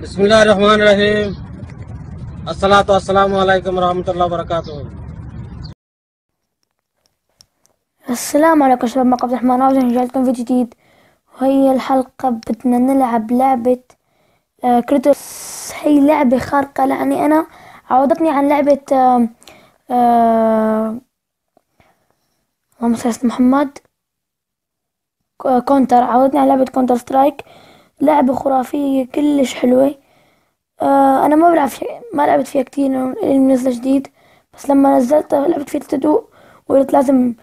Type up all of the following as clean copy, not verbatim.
بسم الله الرحمن الرحيم. الصلاة والسلام عليكم ورحمة الله وبركاته. السلام عليكم شباب، معكم عبد الرحمن راوي، رجعت لكم فيديو جديد. وهي الحلقة بدنا نلعب لعبة كريتوس. هي لعبة خارقة لأني أنا عودتني عن لعبة اللهم صل على سيدنا محمد. كونتر، عودتني عن لعبة كونتر سترايك. لعبة خرافية كلش حلوة. أنا ما لعبت فيها كتير لأني منزلة جديد، بس لما نزلتها لعبت فيها تدوق، وقلت لازم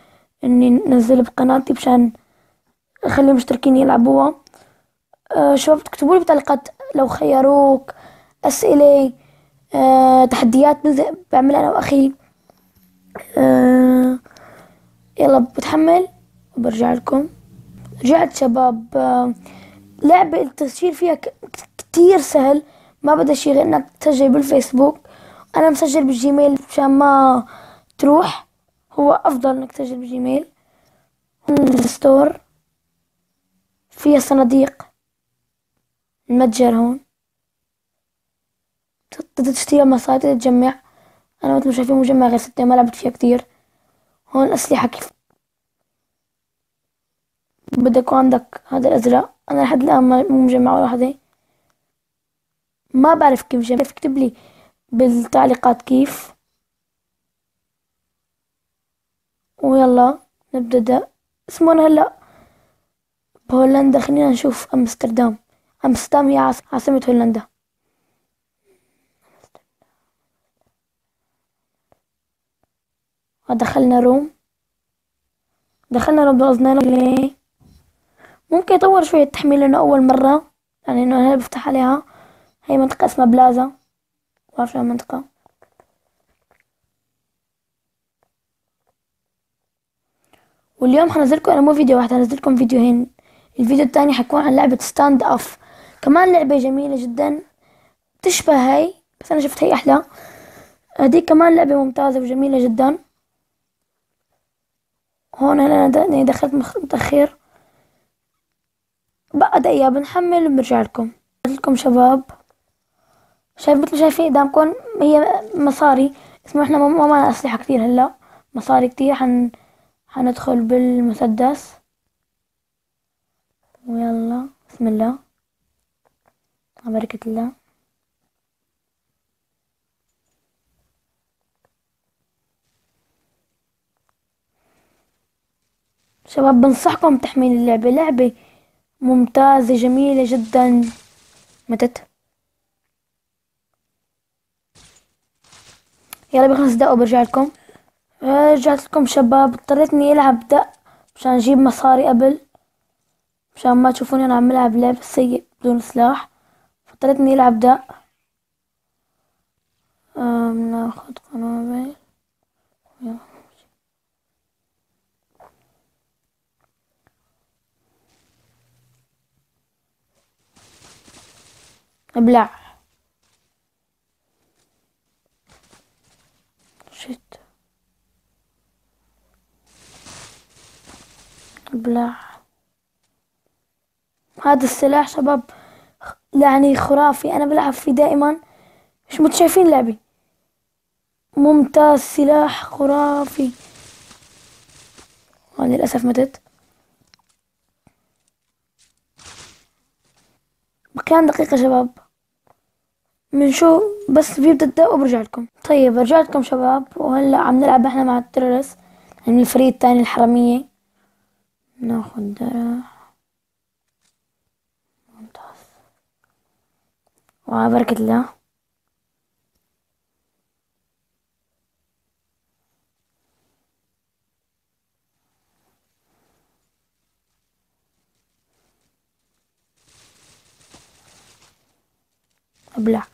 إني ننزل بقناتي مشان أخلي المشتركين يلعبوها. شباب تكتبوا لي بالتعليقات لو خيروك أسئلة، تحديات بعملها أنا وأخي. أه يلا بتحمل وبرجع لكم. رجعت شباب. لعبة التسجيل فيها كتير سهل، ما بدها شي غير انك تسجل بالفيسبوك. انا مسجل بالجيميل مشان ما تروح، هو افضل انك تسجل بالجيميل. الستور فيها صناديق المتجر هون، تقدر تشتري مصاري تتجمع. انا مثل ما شايفين مجمع غير 6، ما لعبت فيها كتير. هون اسلحة كيف بدك يكون عندك. هذا الازرق، انا لحد الان مو مجمع ولا واحدة. ما بعرف كيف جمع، اكتب لي بالتعليقات كيف. ويلا نبدأ. اسمه هلا بهولندا، خلينا نشوف امستردام. امستردام هي عاصمة هولندا. دخلنا روم. بغزنا ليه. ممكن يطور شوية التحميل لأنه أول مرة، يعني إنه أنا بفتح عليها. هي منطقة اسمها بلازا، بعرف شو المنطقة. واليوم حنزلكم أنا مو فيديو واحد، حنزلكم فيديوهين. الفيديو الثاني حيكون عن لعبة ستاند أوف، كمان لعبة جميلة جدا تشبه هاي، بس أنا شفت هي أحلى. هذيك كمان لعبة ممتازة وجميلة جدا. هون أنا دخلت متأخر. بقى دقيقة بنحمل وبنرجع لكم. قلت لكم شباب، مثل شايفين قدامكم هي مصاري. اسمه احنا ما معنا أسلحة كتير هلا، مصاري كتير. حندخل بالمسدس. ويلا بسم الله على بركة الله. شباب بنصحكم بتحميل اللعبة، لعبة ممتازة جميلة جدا. متت. يلا بخلص دق وبرجع لكم. رجعت لكم شباب. اضطريت اني العب دق مشان اجيب مصاري قبل، مشان ما تشوفوني انا عم العب لعب سيء بدون سلاح. فاضطريت اني العب دق. ناخد قنابل. يلا. ابلع. شت. ابلع. هذا السلاح شباب يعني خرافي، انا بلعب فيه دائما. مش متشايفين لعبي ممتاز، سلاح خرافي. للاسف متت. كان دقيقة شباب من شو، بس بيبدأ الدق وبرجع لكم. طيب رجعت لكم شباب، وهلا عم نلعب احنا مع التيرورست، يعني الفريق الثاني الحرامية. ناخد درع. ممتاز. وعلى بركة الله. ابلع.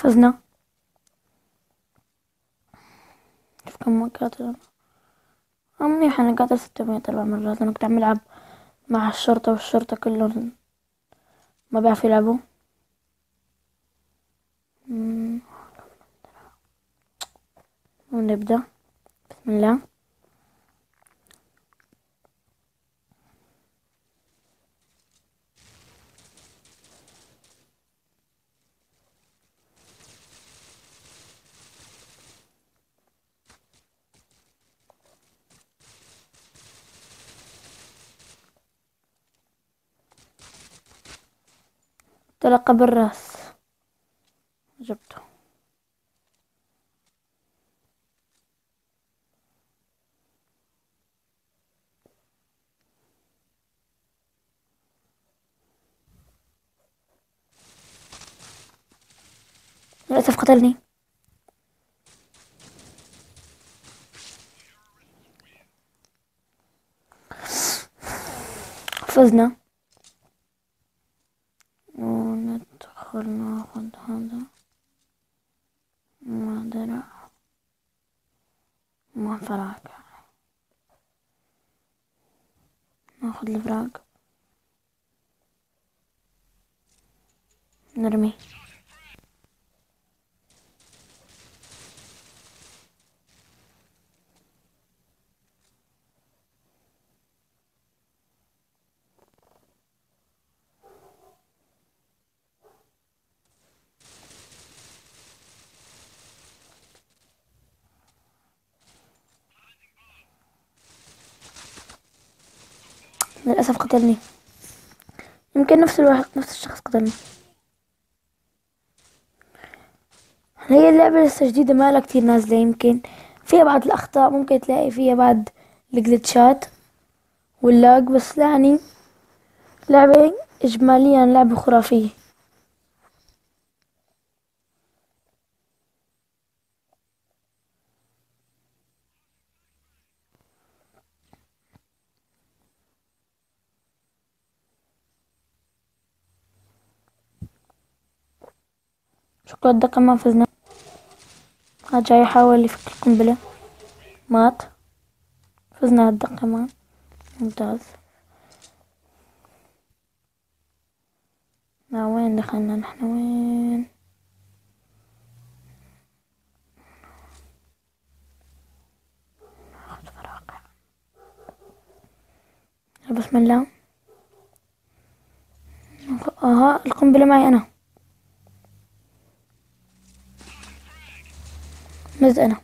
فزنا. شوف كم مقاتل منيح. انا قاتل 600 4 مرات. انا كنت عم العب مع الشرطة والشرطة كلهم ما بيعرفوا يلعبوا. ونبدأ. بسم الله. تلقى بالراس جبته. للأسف قتلني. فزنا. وندخل ناخد هذا مع درع مع فراغ. ناخد الفراغ نرمي. للأسف قتلني. يمكن نفس الشخص قتلني. هي اللعبة لسه جديدة ما لها كتير نازلة. يمكن فيها بعض الأخطاء، ممكن تلاقي فيها بعض الجلتشات واللاج، بس يعني لعبة إجماليا لعبة خرافية. شكرا الدقة ما فزنا. هاد جاي يحاول يفك القنبلة مات. فزنا الدقة كمان ممتاز. وين دخلنا نحن؟ وين؟ ناخد فراغ. بسم الله. القنبلة معي أنا. مز أنا.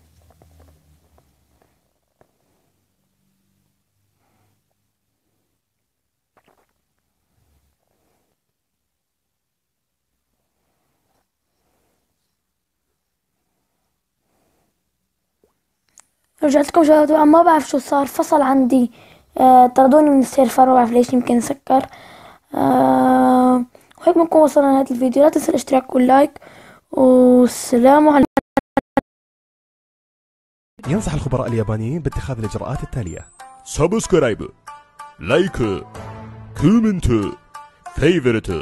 رجعت لكم شباب. طبعا ما بعرف شو صار، فصل عندي. طردوني من السيرفر، ما بعرف ليش، يمكن سكر. وهيك بنكون وصلنا لنهاية الفيديو. لا تنسى الاشتراك واللايك، والسلام عليكم. ينصح الخبراء اليابانيين باتخاذ الإجراءات التالية: سبسكرايب، لايك، كومنت، فيفرت.